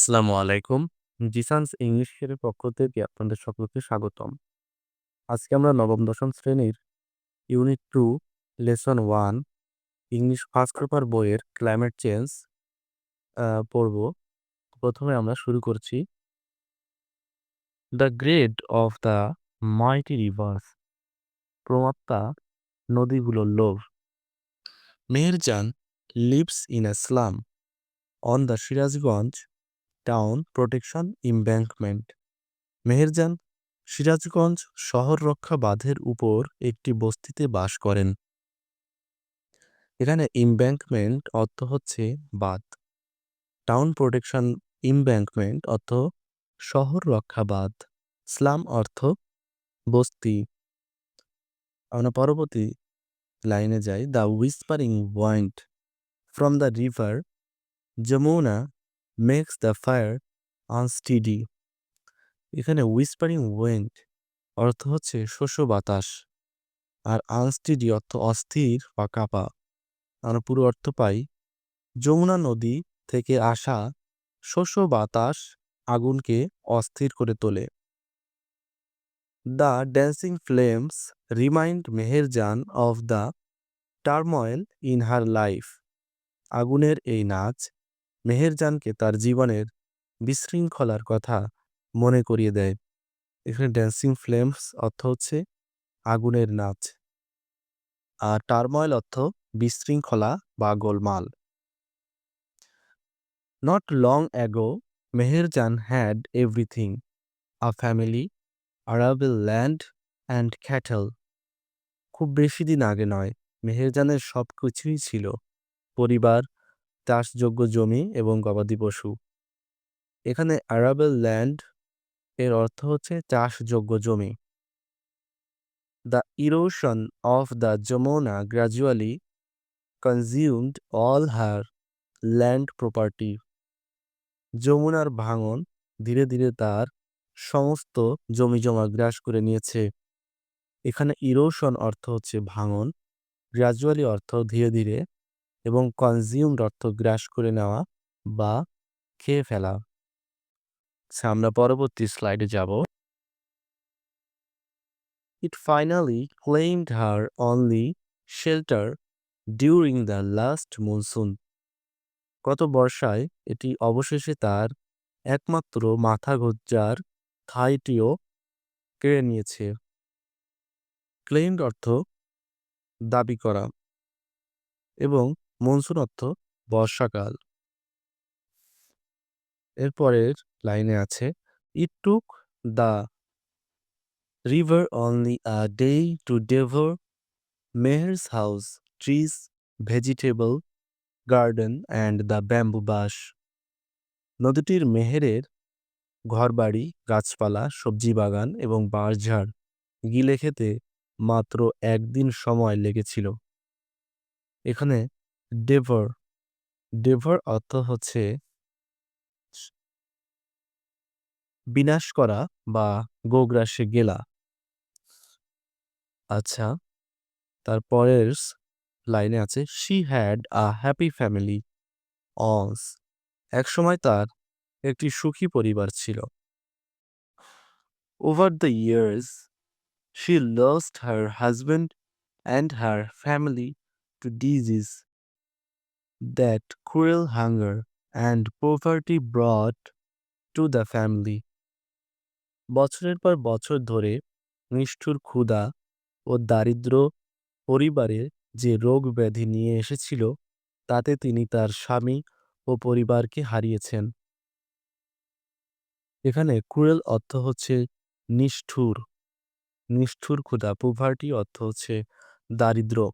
আসসালামু আলাইকুম। জিসানস ইংলিশ এর পক্ষ থেকে আপনাদের সকলকে স্বাগতম। আজকে আমরা নবম দশম শ্রেণীর unit 2 lesson 1 English first paper বইয়ের ক্লাইমেট চেঞ্জ পড়ব। প্রথমে আমরা শুরু করছি। The greed of the mighty rivers, প্রমাত্তা নদীগুলোর লোভ। Meherjan lives in a slum on the Sirajganj town protection embankment. Meherjan Sirajganj শহর রক্ষা বাঁধের উপর একটি বস্তিতে বাস করেন। এখানে এমব্যাঙ্কমেন্ট অর্থ হচ্ছে বাঁধ, টাউন প্রোটেকশন এমব্যাঙ্কমেন্ট অর্থ শহর রক্ষা বাঁধ, স্লাম অর্থ বস্তি। আমরা পরবর্তী লাইনে যাই। The whispering wind from the river Jamuna makes the fire unsteady. এখানে হুইসপারিং ওয়েন্ড অর্থ হচ্ছে শোষো বাতাস, আর আনস্টিডি অর্থ অস্থির বা কাঁপা। আমরা পুরো অর্থ পাই, যমুনা নদী থেকে আসা শোষো বাতাস আগুনকে অস্থির করে তোলে। The dancing flames remind Meherjaan of the turmoil in her life. আগুনের এই নাচ মেহেরজানকে তার জীবনের বিশৃঙ্খলার কথা মনে করিয়ে দেয়। এখানে ড্যান্সিং ফ্লেমস অর্থ হচ্ছে আগুনের নাচ, আর টার্ময়েল অর্থ বিশৃঙ্খলা বা গোলমাল। Not long ago, Meherjan had everything: a family, arable land, and cattle. খুব বেশি দিন আগে নয়, মেহেরজানের সব কিছুই ছিল: পরিবার, চাষযোগ্য জমি এবং গবাদি পশু। এখানে arable land এর অর্থ হচ্ছে চাষযোগ্য জমি। The erosion of the Jamuna gradually consumed all her land property. যমুনার ভাঙন ধীরে ধীরে তার সমস্ত জমিজমা গ্রাস করে নিয়েছে। এখানে ইরোশন অর্থ হচ্ছে ভাঙন, গ্রাজুয়ালি অর্থ ধীরে ধীরে, এবং কনজিউমড অর্থ গ্রাস করে নেওয়া বা খেয়ে ফেলা। আচ্ছা, আমরা পরবর্তী স্লাইডে যাব। ইট finally claimed her only shelter during the last monsoon. গত বর্ষায় এটি অবশেষে তার একমাত্র মাথা গোঁজার ঠাঁইটিও কেড়ে নিয়েছে। ক্লেইমড অর্থ দাবি করা, এবং মনসুন অর্থ বর্ষাকাল। এরপরের লাইনে আছে, it took the river only a day to devour Meher's house, trees, vegetable garden and the bamboo bush. নদীটির মেহেরের ঘরবাড়ি, গাছপালা, সবজি বাগান এবং বাঁশঝাড় গিলে খেতে মাত্র একদিন সময় লেগেছিল। এখানে ডেভর, ডেভর অর্থ হচ্ছে বিনাশ করা বা গোগ্রাসে গেলা। আচ্ছা, তারপরের লাইনে আছে, she had a happy family once. একসময় তার একটি সুখী পরিবার ছিল। Over the years she lost her husband and her family to disease that cruel hunger and poverty brought to the family. বছরের পর বছর ধরে নিষ্ঠুর ক্ষুধা ও দারিদ্র্য পরিবারে যে রোগ ব্যাধি নিয়ে এসেছিল, তাতে তিনি তার স্বামী ও পরিবারকে হারিয়েছেন। এখানে ক্রুয়েল অর্থ হচ্ছে নিষ্ঠুর, নিষ্ঠুর ক্ষুধা, পোভার্টি অর্থ হচ্ছে দারিদ্র্য।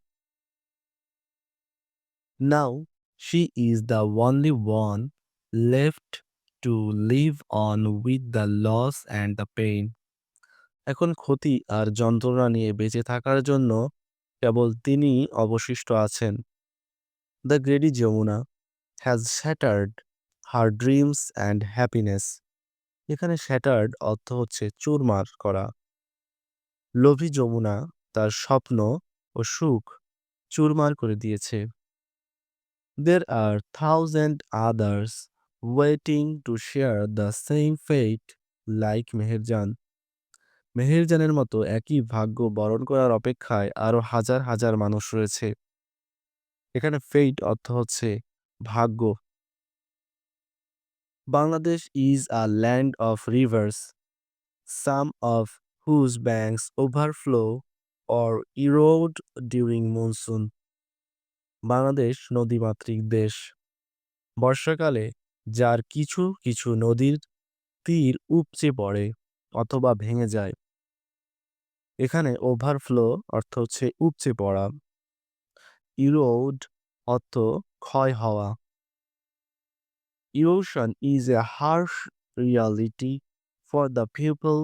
Now she is the only one left to live on with the loss and the pain. এখন ক্ষতি আর যন্ত্রণা নিয়ে বেঁচে থাকার জন্য কেবল তিনিই অবশিষ্ট আছেন। The greedy Jamuna has shattered her dreams and happiness. এখানে শ্যাটার্ড অর্থ হচ্ছে চুরমার করা। লোভী যমুনা তার স্বপ্ন ও সুখ চুরমার করে দিয়েছে। There are thousand others waiting to share the same fate like Meherjan. মেহেরজানের মতো একই ভাগ্য বরণ করার অপেক্ষায় আরো হাজার হাজার মানুষ রয়েছে। এখানে ফেট অর্থ হচ্ছে ভাগ্য। Bangladesh is a land of rivers, some of whose banks overflow or erode during monsoon. Bangladesh নদীমাতৃক দেশ। বর্ষাকালে যার কিছু কিছু নদীর তীর উপচে পড়ে অথবা ভেঙে যায়। এখানে ওভারফ্লো অর্থ হচ্ছে উপচে পড়া। ইরোড অর্থ ক্ষয় হওয়া। Erosion is a harsh reality for the people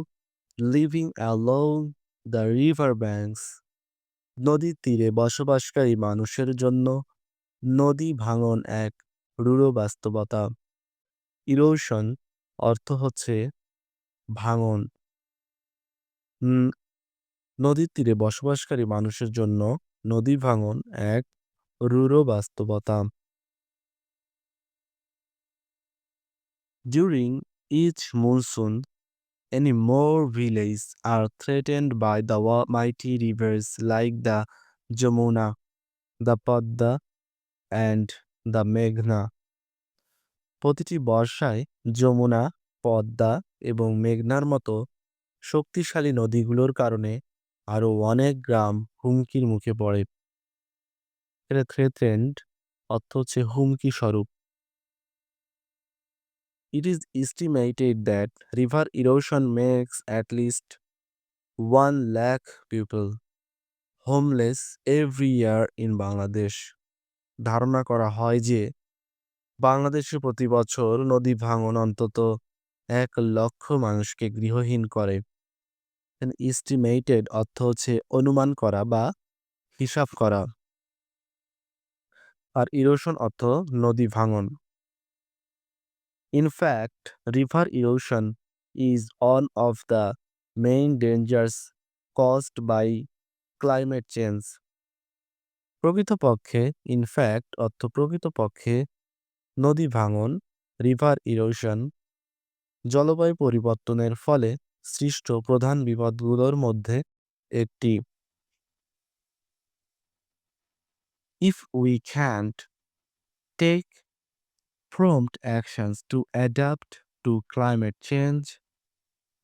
living along the river banks. নদীর তীরে বসবাসকারী মানুষের জন্য নদী ভাঙন এক রূঢ় বাস্তবতা। ইরোশন অর্থ হচ্ছে ভাঙন। উম, নদীর তীরে বসবাসকারী মানুষের জন্য নদী ভাঙন এক রূঢ় বাস্তবতা। During each monsoon, any more villages are threatened by the mighty rivers like the Jamuna, the Padma, and the Meghna. প্রতিটি বর্ষায় যমুনা, পদ্মা এবং মেঘনার মতো শক্তিশালী নদীগুলোর কারণে আরও অনেক গ্রাম হুমকির মুখে পড়ে। এটা থ্রেটেন্ড অর্থ হচ্ছে হুমকি স্বরূপ। It is estimated that river erosion makes at least 1 lakh people homeless every year in Bangladesh. ধারণা করা হয় যে বাংলাদেশে প্রতি বছর নদী ভাঙন অন্তত 1,00,000 মানুষকে গৃহহীন করে। এস্টিমেটেড অর্থ হচ্ছে অনুমান করা বা হিসাব করা। আর ইরোশন অর্থ নদী ভাঙন। In fact, river erosion is one of the main dangers caused by climate change. প্রকৃতপক্ষে ইনফ্যাক্ট অর্থ প্রকৃতপক্ষে নদী ভাঙন রিভার ইরোশন জলবায়ু পরিবর্তনের ফলে সৃষ্ট প্রধান বিপদগুলোর মধ্যে একটি। If we can't take prompt actions to adapt to climate change,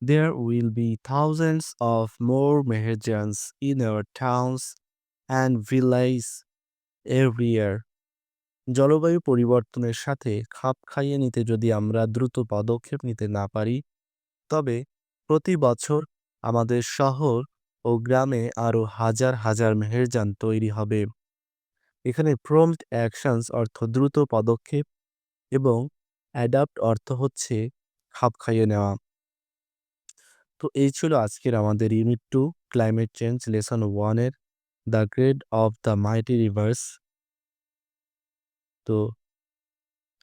there will be thousands of more Meherjans in our towns and villages every year. জলবায়ু পরিবর্তনের সাথে খাপ খাইয়ে নিতে যদি আমরা দ্রুত পদক্ষেপ নিতে না পারি, তবে প্রতি বছর আমাদের শহর ও গ্রামে আরও হাজার হাজার মেহেরজান তৈরি হবে। এখানে প্রম্পট অ্যাকশনস অর্থ দ্রুত পদক্ষেপ এবং অ্যাডাপ্ট অর্থ হচ্ছে খাপ খাইয়ে নেওয়া। তো এই ছিল আজকের আমাদের ইউনিট 2 ক্লাইমেট চেঞ্জ লেসন 1 এর the greed of the mighty reverse. তো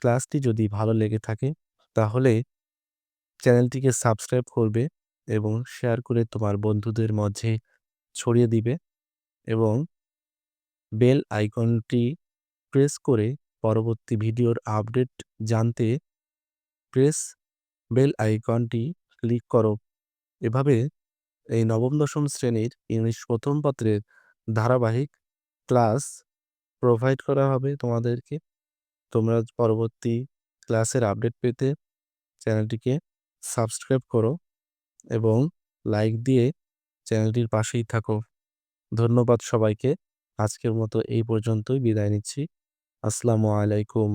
ক্লাসটি যদি ভালো লেগে থাকে তাহলে চ্যানেলটিকে সাবস্ক্রাইব করবে এবং শেয়ার করে তোমার বন্ধুদের মাঝে ছড়িয়ে দিবে এবং বেল আইকনটি প্রেস করে পরবর্তী ভিডিওর আপডেট জানতে প্রেস বেল আইকনটি ক্লিক করো। এভাবে এই নবম দশম শ্রেণীর ইংলিশ প্রথম পত্রের ধারাবাহিক ক্লাস প্রোভাইড করা হবে তোমাদেরকে। তোমরা পরবর্তী ক্লাসের আপডেট পেতে চ্যানেলটিকে সাবস্ক্রাইব করো এবং লাইক দিয়ে চ্যানেলটির পাশেই থাকো। ধন্যবাদ সবাইকে। আজকের মতো এই পর্যন্তই বিদায় নিচ্ছি। আসসালামু আলাইকুম।